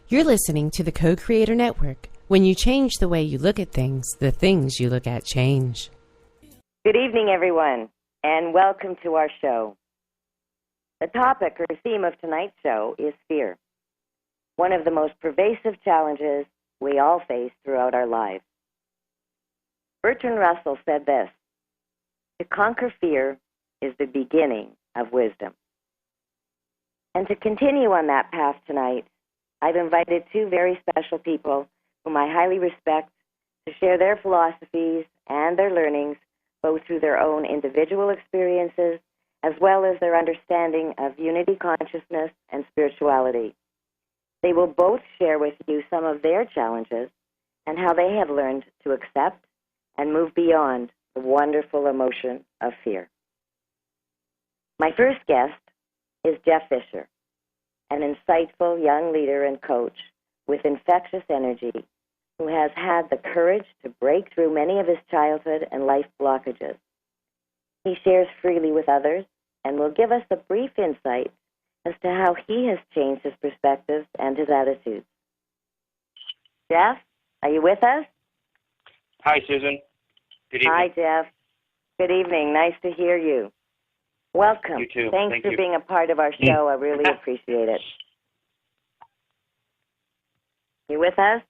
You're listening to the Co-Creator Network. When you change the way you look at things, the things you look at change. Good evening, everyone, and welcome to our show. The topic or theme of tonight's show is fear, one of the most pervasive challenges we all face throughout our lives. Bertrand Russell said this: "To conquer fear is the beginning of wisdom." And to continue on that path tonight, I've invited two very special people whom I highly respect to share their philosophies and their learnings, both through their own individual experiences as well as their understanding of unity consciousness and spirituality. They will both share with you some of their challenges and how they have learned to accept and move beyond the wonderful emotion of fear. My first guest is Jeff Fisher, an insightful young leader and coach with infectious energy who has had the courage to break through many of his childhood and life blockages. He shares freely with others and will give us a brief insight as to how he has changed his perspectives and his attitudes. Jeff, are you with us? Hi, Susan. Good evening. Hi, Jeff. Good evening. Nice to hear you. Welcome. You too. Thanks Thank for you. being a part of our show. I really appreciate it. You with us?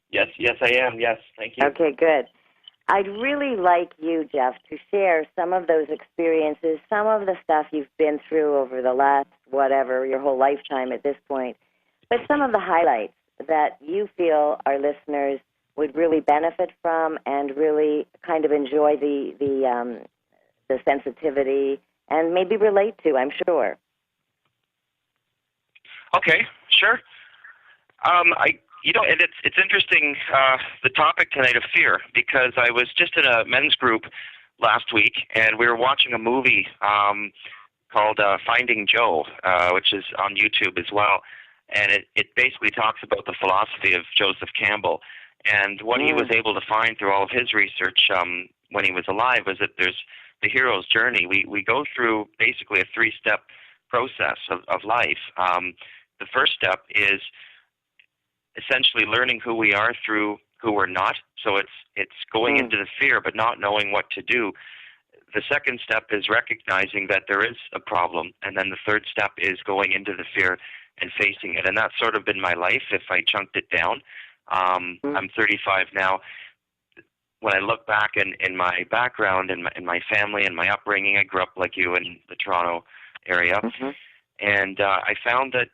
Yes, I am. Yes, thank you. Okay, good. I'd really like you, Jeff, to share some of those experiences, some of the stuff you've been through over the last, your whole lifetime at this point, but some of the highlights that you feel our listeners would really benefit from and really kind of enjoy the sensitivity and maybe relate to, I'm sure. Okay, sure. And it's interesting, the topic tonight of fear, because I was just in a men's group last week, and we were watching a movie called Finding Joe, which is on YouTube as well, and it basically talks about the philosophy of Joseph Campbell, and what he was able to find through all of his research when he was alive was that there's the hero's journey. We go through basically a three-step process of life. The first step is essentially learning who we are through who we're not. So it's going into the fear but not knowing what to do. The second step is recognizing that there is a problem, and then the third step is going into the fear and facing it. And that's sort of been my life if I chunked it down. I'm 35 now. When I look back in my background, in my family and my upbringing, I grew up like you in the Toronto area, and I found that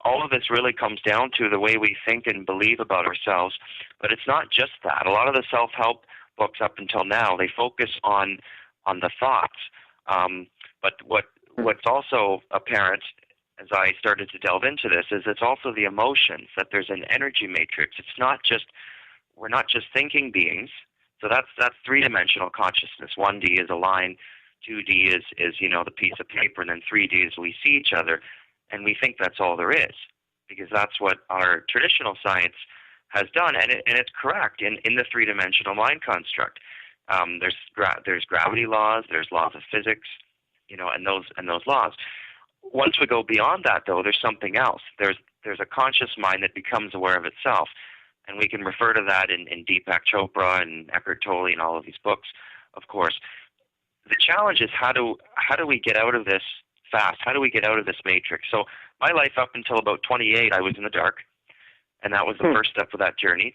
all of this really comes down to the way we think and believe about ourselves. But it's not just that. A lot of the self-help books up until now, they focus on the thoughts. But what's also apparent as I started to delve into this is it's also the emotions, that there's an energy matrix. It's not just, we're not just thinking beings. So that's three-dimensional consciousness. 1D is a line, 2D is the piece of paper, and then 3D is we see each other. And we think that's all there is, because that's what our traditional science has done, and it's correct in the three-dimensional mind construct. There's gravity laws, there's laws of physics, and those laws. Once we go beyond that, though, there's something else. There's a conscious mind that becomes aware of itself, and we can refer to that in Deepak Chopra and Eckhart Tolle and all of these books, of course. The challenge is how do we get out of this fast? How do we get out of this matrix? So my life up until about 28, I was in the dark, and that was the first step of that journey,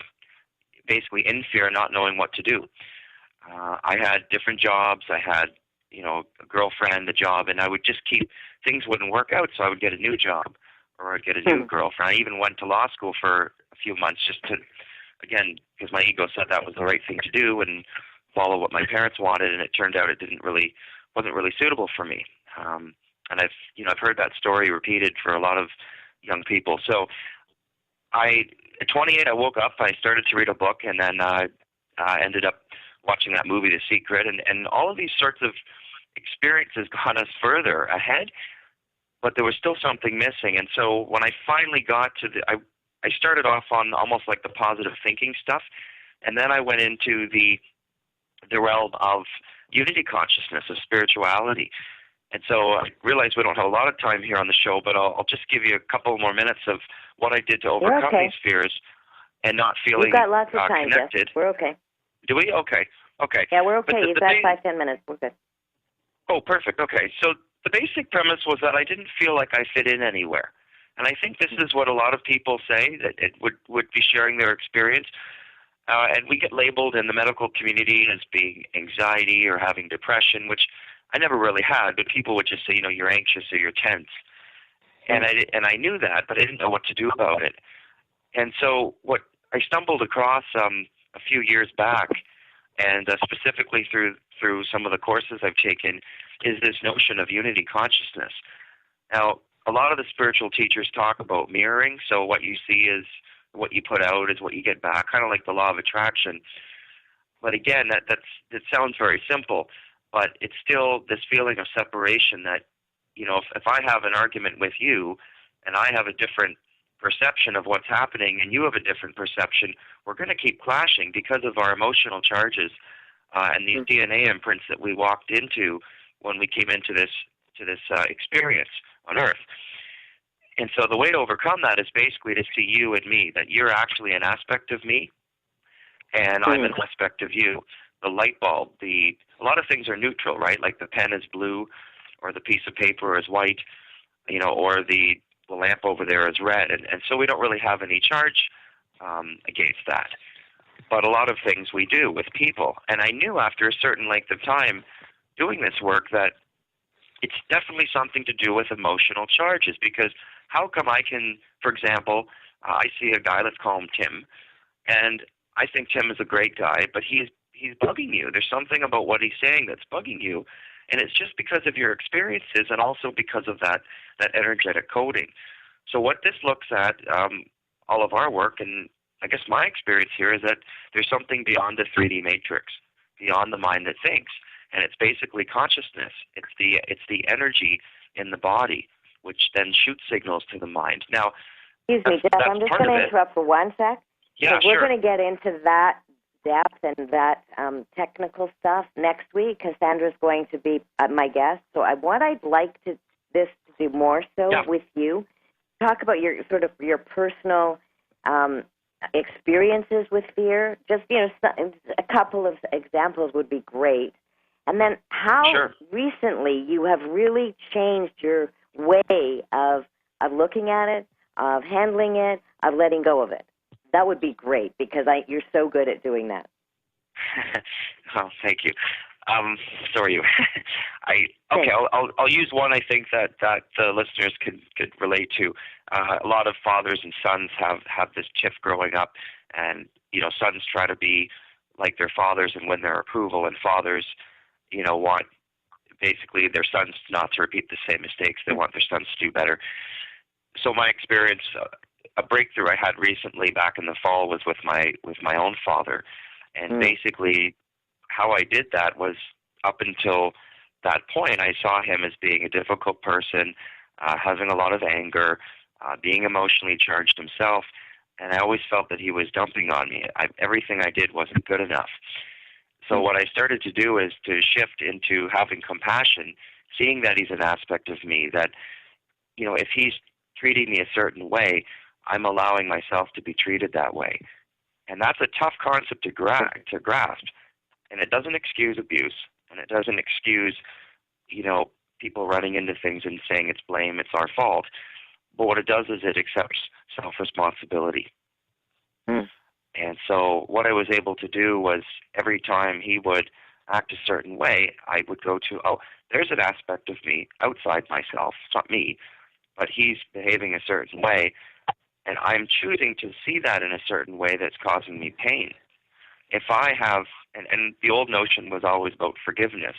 basically in fear, not knowing what to do. I had different jobs. I had, a girlfriend, a job, and I would just things wouldn't work out, so I would get a new job or I'd get a new girlfriend. I even went to law school for a few months just to, again, because my ego said that was the right thing to do and follow what my parents wanted, and it turned out it wasn't really suitable for me. And I've heard that story repeated for a lot of young people. So at 28, I woke up, I started to read a book, and then I ended up watching that movie, The Secret, and all of these sorts of experiences got us further ahead, but there was still something missing. And so when I finally got to I started off on almost like the positive thinking stuff, and then I went into the realm of unity consciousness, of spirituality. And so I realize we don't have a lot of time here on the show, but I'll just give you a couple more minutes of what I did to You're overcome okay. these fears and not feeling We've got lots of time, connected. Jeff. We're okay. Do we? Okay. Okay. Yeah, we're okay. But You've got 5-10 minutes. We're good. Oh, perfect. Okay. So the basic premise was that I didn't feel like I fit in anywhere. And I think this is what a lot of people say, that it would be sharing their experience. And we get labeled in the medical community as being anxiety or having depression, which I never really had, but people would just say, you're anxious or you're tense. And I knew that, but I didn't know what to do about it. And so what I stumbled across a few years back, and specifically through some of the courses I've taken, is this notion of unity consciousness. Now, a lot of the spiritual teachers talk about mirroring, so what you see is what you put out is what you get back, kind of like the law of attraction. But again, that sounds very simple, but it's still this feeling of separation that, if I have an argument with you and I have a different perception of what's happening and you have a different perception, we're going to keep clashing because of our emotional charges and these DNA imprints that we walked into when we came into this experience on Earth. And so the way to overcome that is basically to see you and me, that you're actually an aspect of me and I'm an aspect of you. The light bulb, a lot of things are neutral, right? Like the pen is blue or the piece of paper is white, or the lamp over there is red. And so we don't really have any charge against that. But a lot of things we do with people. And I knew after a certain length of time doing this work that it's definitely something to do with emotional charges, because how come I can, for example, I see a guy, let's call him Tim, and I think Tim is a great guy, but he's bugging you. There's something about what he's saying that's bugging you, and it's just because of your experiences and also because of that energetic coding. So what this looks at, all of our work, and I guess my experience here is that there's something beyond the 3D matrix, beyond the mind that thinks. And it's basically consciousness. It's the energy in the body, which then shoots signals to the mind. Now, excuse me, Jeff, I'm just going to interrupt for 1 sec. Yeah, we're going to get into that depth and that technical stuff next week. Cassandra's going to be my guest. So what I'd like to do more so with you, talk about your personal experiences with fear. Just a couple of examples would be great. And then how recently you have really changed your way of looking at it, of handling it, of letting go of it. That would be great, because you're so good at doing that. Oh, thank you. So are you. I'll use one I think that the listeners could relate to. A lot of fathers and sons have this tiff growing up, and sons try to be like their fathers and win their approval, and fathers want basically their sons not to repeat the same mistakes. They want their sons to do better. So my experience, a breakthrough I had recently back in the fall was with my own father. And basically how I did that was, up until that point, I saw him as being a difficult person, having a lot of anger, being emotionally charged himself. And I always felt that he was dumping on me. Everything I did wasn't good enough. So what I started to do is to shift into having compassion, seeing that he's an aspect of me, that, if he's treating me a certain way, I'm allowing myself to be treated that way. And that's a tough concept to grasp. And it doesn't excuse abuse, and it doesn't excuse, people running into things and saying it's blame, it's our fault. But what it does is it accepts self-responsibility. And so what I was able to do was, every time he would act a certain way, I would go to, there's an aspect of me outside myself. It's not me, but he's behaving a certain way, and I'm choosing to see that in a certain way that's causing me pain. If I have, and the old notion was always about forgiveness,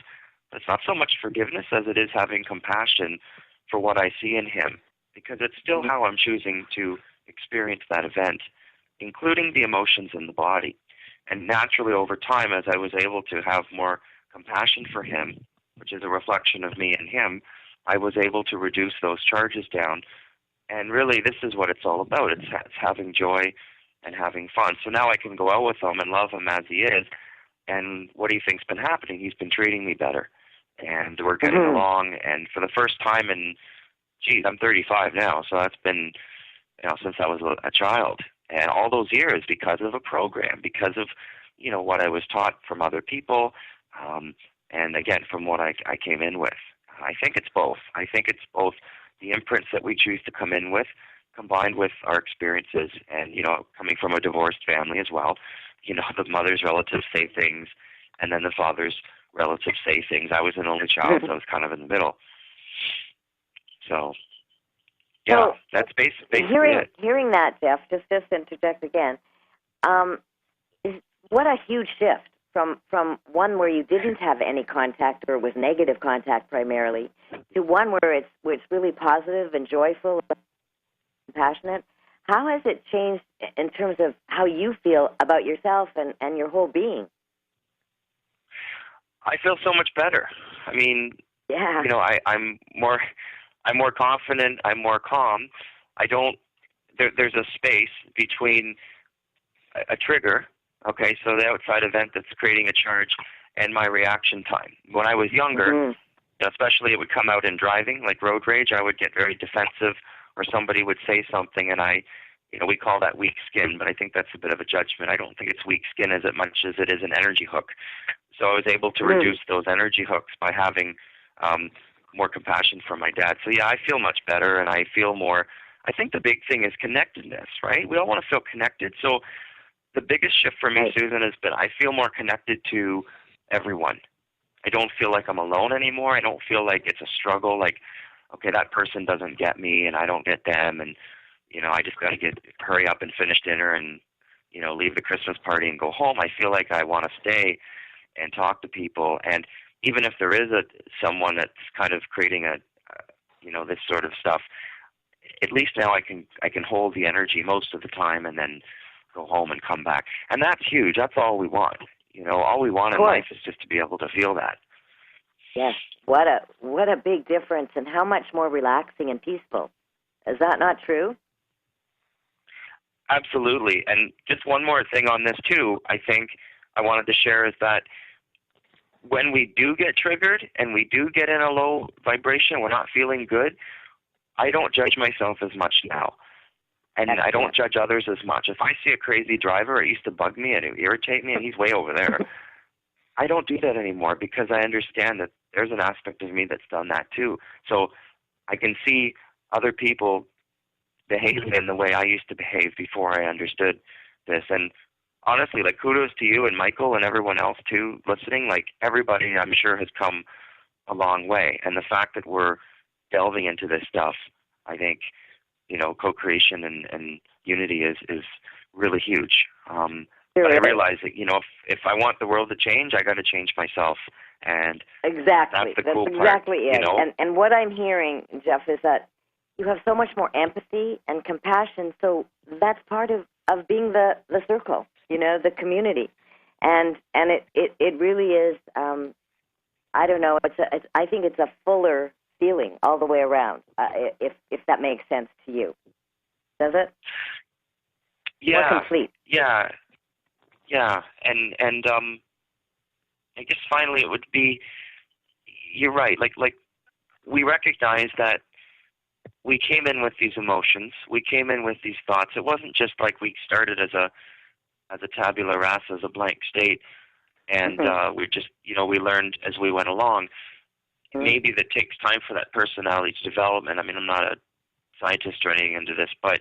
but it's not so much forgiveness as it is having compassion for what I see in him, because it's still how I'm choosing to experience that event, including the emotions in the body. And naturally, over time, as I was able to have more compassion for him, which is a reflection of me and him, I was able to reduce those charges down. And really, this is what it's all about. It's having joy and having fun. So now I can go out with him and love him as he is. And what do you think's been happening? He's been treating me better. And we're getting along. And for the first time in, I'm 35 now, so that's been since I was a child. And all those years because of a program, because of, what I was taught from other people, and again, from what I came in with. I think it's both. I think it's both the imprints that we choose to come in with, combined with our experiences, and, coming from a divorced family as well. The mother's relatives say things, and then the father's relatives say things. I was an only child, so I was kind of in the middle. So, yeah, that's basically it. Hearing that, Jeff, just to interject again, what a huge shift from one where you didn't have any contact or was negative contact primarily to one where it's really positive and joyful and compassionate. How has it changed in terms of how you feel about yourself and your whole being? I feel so much better. I mean, yeah. I'm more confident. I'm more calm. There's a space between a trigger, okay, so the outside event that's creating a charge, and my reaction time. When I was younger, especially it would come out in driving, like road rage, I would get very defensive, or somebody would say something, and we call that weak skin, but I think that's a bit of a judgment. I don't think it's weak skin as much as it is an energy hook. So I was able to reduce those energy hooks by having more compassion for my dad. So yeah, I feel much better, and I feel more. I think the big thing is connectedness, right? We all want to feel connected. So the biggest shift for me, Susan, has been I feel more connected to everyone. I don't feel like I'm alone anymore. I don't feel like it's a struggle, like, okay, that person doesn't get me and I don't get them, and I just got to hurry up and finish dinner and leave the Christmas party and go home. I feel like I want to stay and talk to people, and even if there is someone that's kind of creating this sort of stuff, at least now I can hold the energy most of the time and then go home and come back. And that's huge. That's all we want. All we want in life is just to be able to feel that. Yes. What a big difference, and how much more relaxing and peaceful. Is that not true? Absolutely. And just one more thing on this too, I think I wanted to share is that when we do get triggered and we do get in a low vibration, we're not feeling good, I don't judge myself as much now. And I don't judge others as much. If I see a crazy driver, it used to bug me and it would irritate me, and he's way over there. I don't do that anymore because I understand that there's an aspect of me that's done that too. So I can see other people behaving in the way I used to behave before I understood this. And honestly, like, kudos to you and Michael and everyone else too listening. Like, everybody, I'm sure, has come a long way. And the fact that we're delving into this stuff, I think, co-creation and unity is really huge. But I realize that, if I want the world to change, I got to change myself. And exactly, that's the cool exactly part, it. And what I'm hearing, Jeff, is that you have so much more empathy and compassion. So that's part of being the circle, the community, and it really is. I don't know. I think it's a fuller feeling all the way around. If that makes sense to you, does it? Yeah. More complete. Yeah. And I guess finally it would be. You're right. Like we recognize that we came in with these emotions. We came in with these thoughts. It wasn't just like we started as a tabula rasa, as a blank state, and we just we learned as we went along. Maybe that takes time for that personality development. I mean, I'm not a scientist or anything into this, but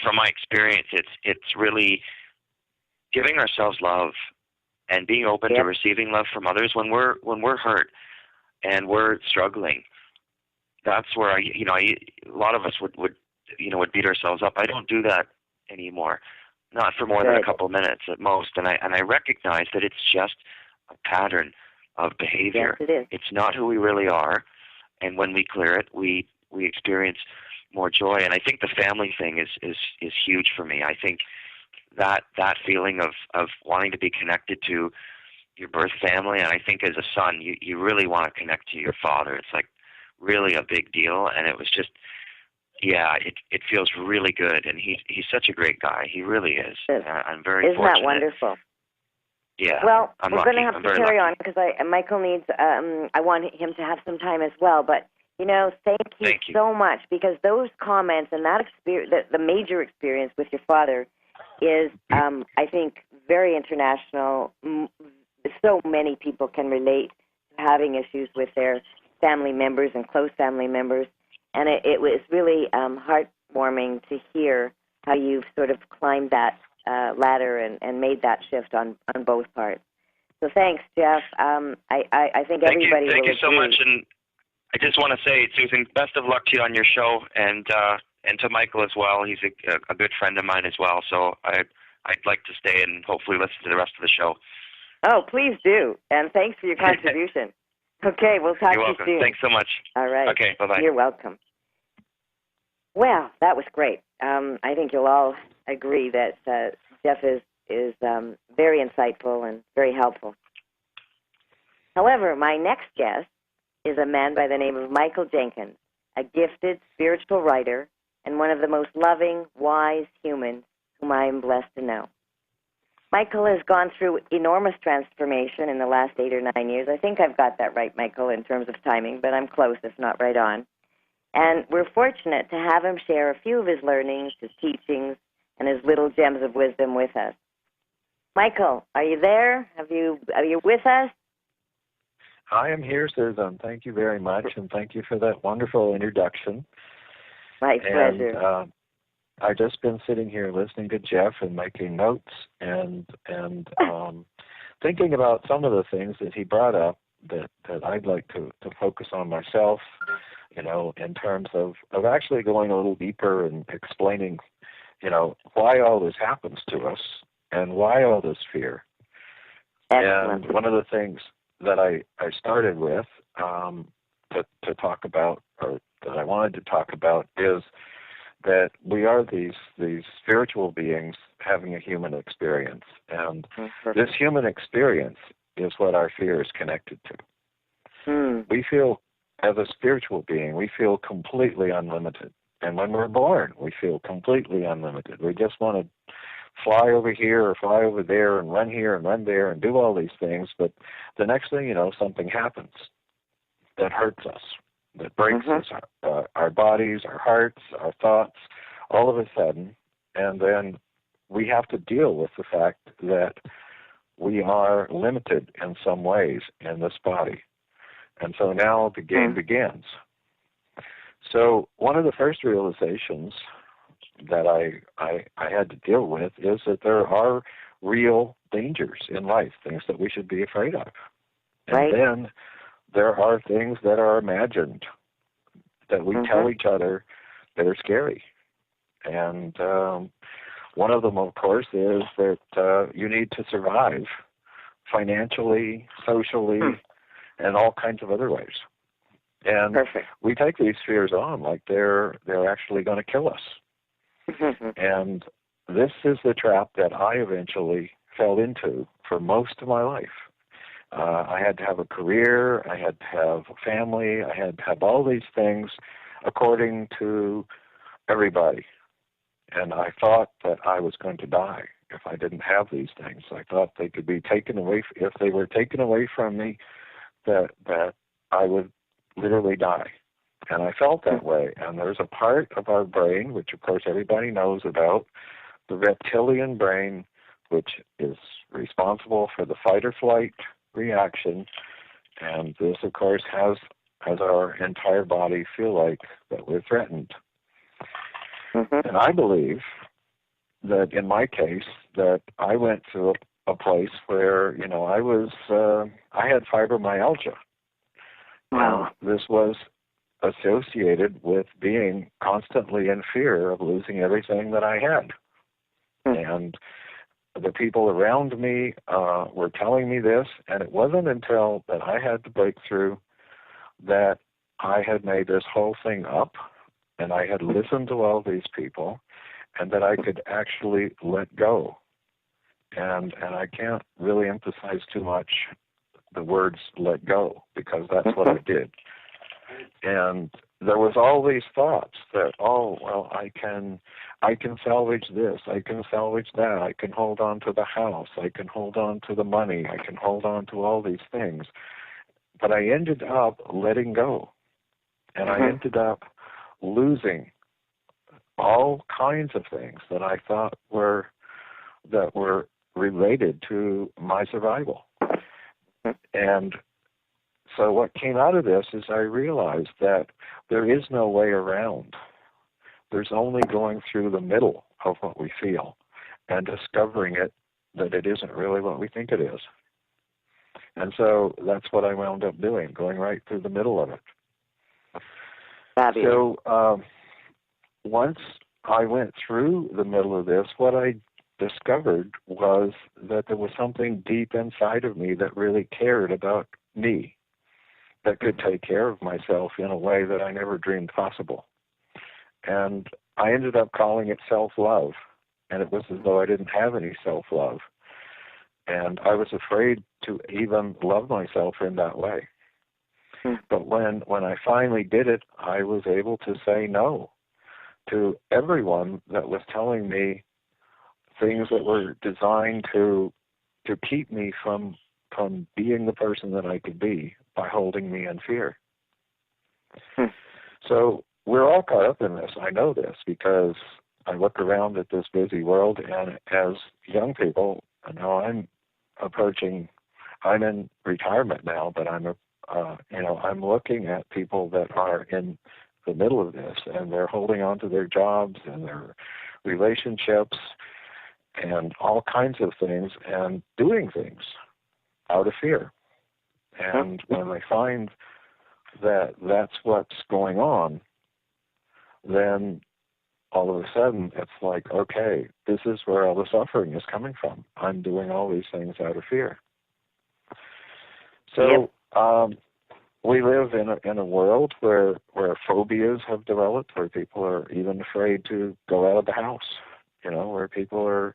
from my experience, it's really giving ourselves love and being open to receiving love from others when we're hurt and we're struggling. That's where a lot of us would beat ourselves up. I don't do that anymore, not for more than a couple of minutes at most. And I recognize that it's just a pattern of behavior. Yes, it is. It's not who we really are, and when we clear it, we experience more joy. And I think the family thing is huge for me. I think that feeling of wanting to be connected to your birth family, and I think as a son, you really want to connect to your father. It's like really a big deal, and it was just, it feels really good, and he's such a great guy. He really is. I'm very fortunate. Isn't that wonderful? Yeah. Well, I'm we're going to have to carry lucky. on because Michael needs. I want him to have some time as well. But Thank you Thank you. so much, because those comments and that experience, the major experience with your father is, I think, very international. So many people can relate to having issues with their family members and close family members. And it was really heartwarming to hear how you've sort of climbed that ladder and made that shift on both parts. So thanks, Jeff. I think everybody will agree. Thank you so much. And I just want to say, Susan, best of luck to you on your show, and to Michael as well. He's a good friend of mine as well. So I'd like to stay and hopefully listen to the rest of the show. Oh, please do. And thanks for your contribution. Okay, we'll talk You're to welcome. you soon. Thanks so much. All right. Okay, bye-bye. You're welcome. Well, that was great. I think you'll all agree that Jeff is very insightful and very helpful. However, my next guest is a man by the name of Michael Jenkins, a gifted spiritual writer and one of the most loving, wise humans whom I am blessed to know. Michael has gone through enormous transformation in the last 8 or 9 years. I think I've got that right, Michael, in terms of timing, but I'm close, if not right on. And we're fortunate to have him share a few of his learnings, his teachings, and his little gems of wisdom with us. Michael, are you there? Are you with us? I am here, Susan. Thank you very much, and thank you for that wonderful introduction. My pleasure. I've just been sitting here listening to Jeff and making notes and thinking about some of the things that he brought up that I'd like to focus on myself, in terms of actually going a little deeper and explaining, why all this happens to us and why all this fear. Excellent. And one of the things that I started with to talk about, or that I wanted to talk about, is that we are these spiritual beings having a human experience. And this human experience is what our fear is connected to. We feel, as a spiritual being, we feel completely unlimited. And when we're born, we feel completely unlimited. We just want to fly over here or fly over there and run here and run there and do all these things. But the next thing you know, something happens that hurts us, that breaks us, our bodies, our hearts, our thoughts, all of a sudden. And then we have to deal with the fact that we are limited in some ways in this body. And so now the game begins. So one of the first realizations that I had to deal with is that there are real dangers in life, things that we should be afraid of. And then there are things that are imagined that we tell each other that are scary. And one of them, of course, is that you need to survive financially, socially, and all kinds of other ways. And we take these fears on like they're actually going to kill us. And this is the trap that I eventually fell into for most of my life. I had to have a career, I had to have a family, I had to have all these things according to everybody. And I thought that I was going to die if I didn't have these things. I thought they could be taken away. If they were taken away from me, that I would literally die. And I felt that way. And there's a part of our brain, which of course everybody knows about, the reptilian brain, which is responsible for the fight or flight reaction. And this, of course, has our entire body feel like that we're threatened. And I believe that in my case, that I went to a place where, I had fibromyalgia. Wow. And this was associated with being constantly in fear of losing everything that I had. And the people around me were telling me this, and it wasn't until that I had to break through that I had made this whole thing up, and I had listened to all these people, and that I could actually let go. And I can't really emphasize too much the words let go, because that's what I did. And there was all these thoughts that, I can salvage this, I can salvage that, I can hold on to the house, I can hold on to the money, I can hold on to all these things. But I ended up letting go. And I ended up losing all kinds of things that I thought were related to my survival. And so what came out of this is I realized that there is no way around. There's only going through the middle of what we feel and discovering it, that it isn't really what we think it is. And so that's what I wound up doing, going right through the middle of it. Fabulous. So once I went through the middle of this, what I discovered was that there was something deep inside of me that really cared about me, that could take care of myself in a way that I never dreamed possible. And I ended up calling it self-love, and it was as though I didn't have any self-love. And I was afraid to even love myself in that way. But when I finally did it, I was able to say no to everyone that was telling me things that were designed to keep me from being the person that I could be by holding me in fear. So we're all caught up in this. I know this because I look around at this busy world, and as young people, now I'm in retirement now, but I'm looking at people that are in the middle of this, and they're holding on to their jobs and their relationships and all kinds of things and doing things out of fear. And when they find that that's what's going on, then all of a sudden it's like, okay, this is where all the suffering is coming from. I'm doing all these things out of fear. So we live in a world where phobias have developed, where people are even afraid to go out of the house, where people are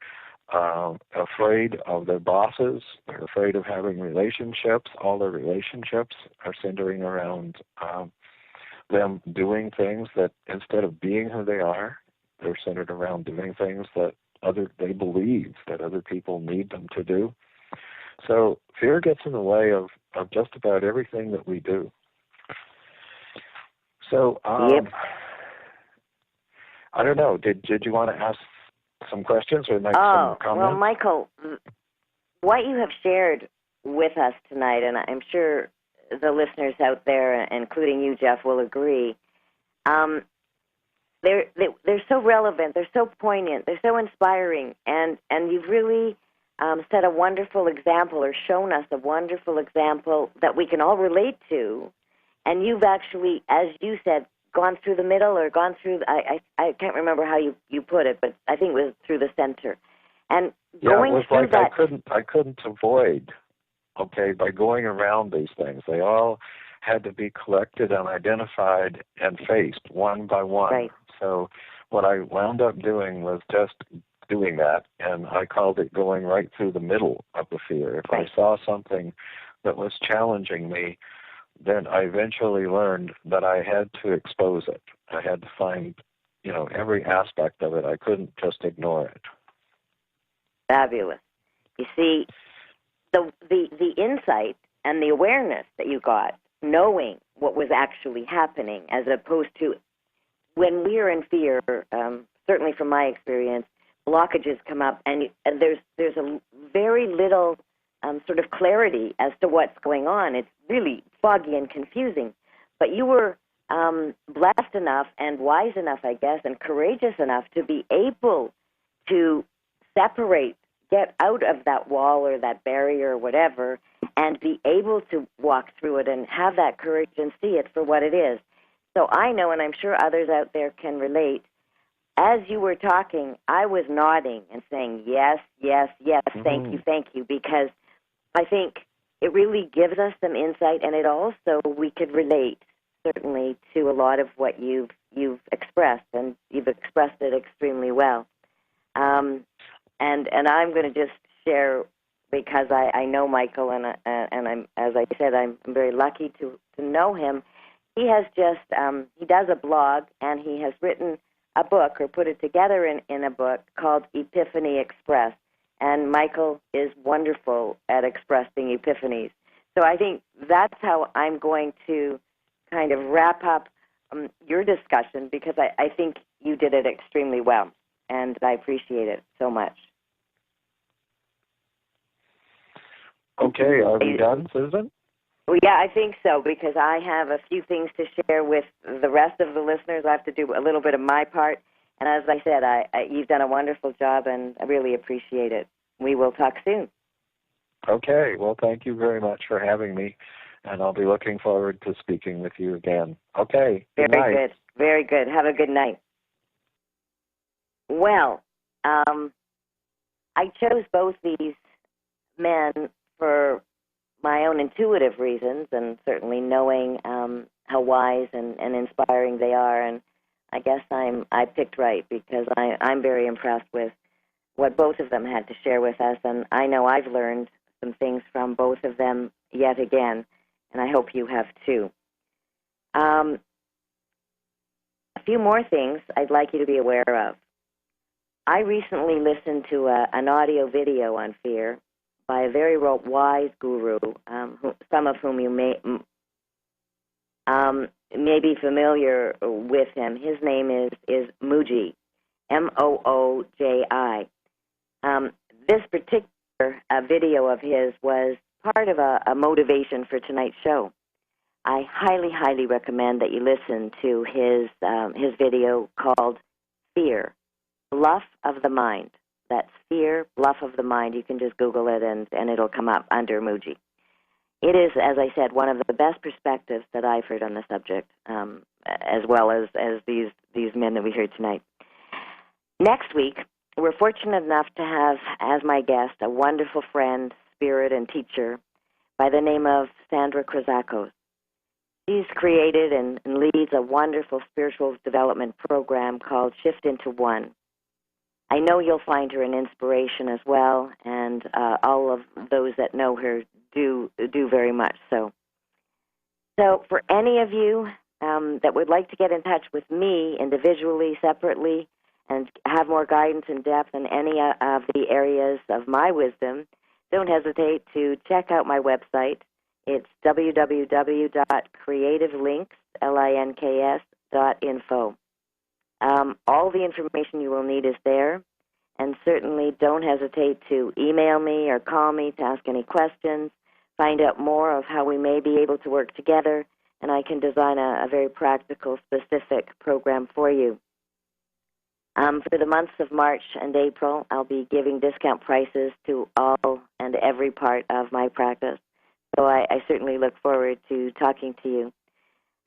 afraid of their bosses. They're afraid of having relationships. All their relationships are centering around them doing things that, instead of being who they are, they're centered around doing things that they believe that other people need them to do. So fear gets in the way of just about everything that we do. So I don't know. Did you want to ask some questions or make some comments? Well, Michael, what you have shared with us tonight, and I'm sure the listeners out there, including you, Jeff, will agree, they're so relevant, they're so poignant, they're so inspiring, and you've really set a wonderful example, or shown us a wonderful example that we can all relate to. And you've actually, as you said, gone through the middle, or gone through, I can't remember how you put it, but I think it was through the center. And going it was through like that, I couldn't avoid, by going around these things. They all had to be collected and identified and faced one by one. Right. So what I wound up doing was just doing that, and I called it going right through the middle of the fear. If I saw something that was challenging me, then I eventually learned that I had to expose it. I had to find, every aspect of it. I couldn't just ignore it. Fabulous. You see, the insight and the awareness that you got, knowing what was actually happening, as opposed to when we are in fear, certainly from my experience, blockages come up, and there's a very little sort of clarity as to what's going on. It's really foggy and confusing. But you were blessed enough and wise enough, I guess, and courageous enough to be able to separate, get out of that wall or that barrier or whatever, and be able to walk through it and have that courage and see it for what it is. So I know, and I'm sure others out there can relate, as you were talking, I was nodding and saying, yes, yes, yes, thank you, because I think it really gives us some insight, and it also, we could relate, certainly, to a lot of what you've expressed, and you've expressed it extremely well. And I'm going to just share, because I know Michael, and I'm, as I said, I'm very lucky to know him. He has just, he does a blog, and he has written a book, or put it together in a book called Epiphany Express. And Michael is wonderful at expressing epiphanies. So I think that's how I'm going to kind of wrap up your discussion because I think you did it extremely well, and I appreciate it so much. Okay, are we done, Susan? Well, yeah, I think so, because I have a few things to share with the rest of the listeners. I have to do a little bit of my part. And as I said, you've done a wonderful job, and I really appreciate it. We will talk soon. Okay, well, thank you very much for having me, and I'll be looking forward to speaking with you again. Okay, good night. Very good. Very good. Have a good night. Well, I chose both these men for my own intuitive reasons, and certainly knowing how wise and inspiring they are. And I guess I picked right, because I'm very impressed with what both of them had to share with us, and I know I've learned some things from both of them yet again, and I hope you have too. A few more things I'd like you to be aware of. I recently listened to an audio video on fear by a very wise guru, some of whom you may be familiar with him. His name is Mooji, Mooji. This particular video of his was part of a motivation for tonight's show. I highly, highly recommend that you listen to his video called Fear, Bluff of the Mind. That's Fear, Bluff of the Mind. You can just Google it, and it'll come up under Mooji. It is, as I said, one of the best perspectives that I've heard on the subject, as well as these men that we heard tonight. Next week, we're fortunate enough to have as my guest a wonderful friend, spirit, and teacher by the name of Sandra Krizakos. She's created and leads a wonderful spiritual development program called Shift Into One. I know you'll find her an inspiration as well, and all of those that know her do very much so. So for any of you that would like to get in touch with me individually, separately, and have more guidance and depth in any of the areas of my wisdom, don't hesitate to check out my website. It's www.creativelinks.info. All the information you will need is there, and certainly don't hesitate to email me or call me to ask any questions, find out more of how we may be able to work together, and I can design a very practical, specific program for you. For the months of March and April, I'll be giving discount prices to all and every part of my practice. So I certainly look forward to talking to you.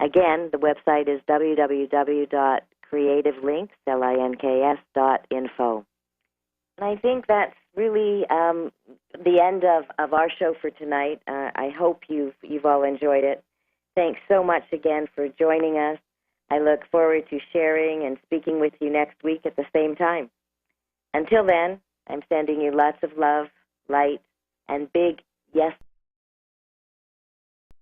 Again, the website is www.creativelinks.info. And I think that's really the end of our show for tonight. I hope you've all enjoyed it. Thanks so much again for joining us. I look forward to sharing and speaking with you next week at the same time. Until then, I'm sending you lots of love, light, and big yes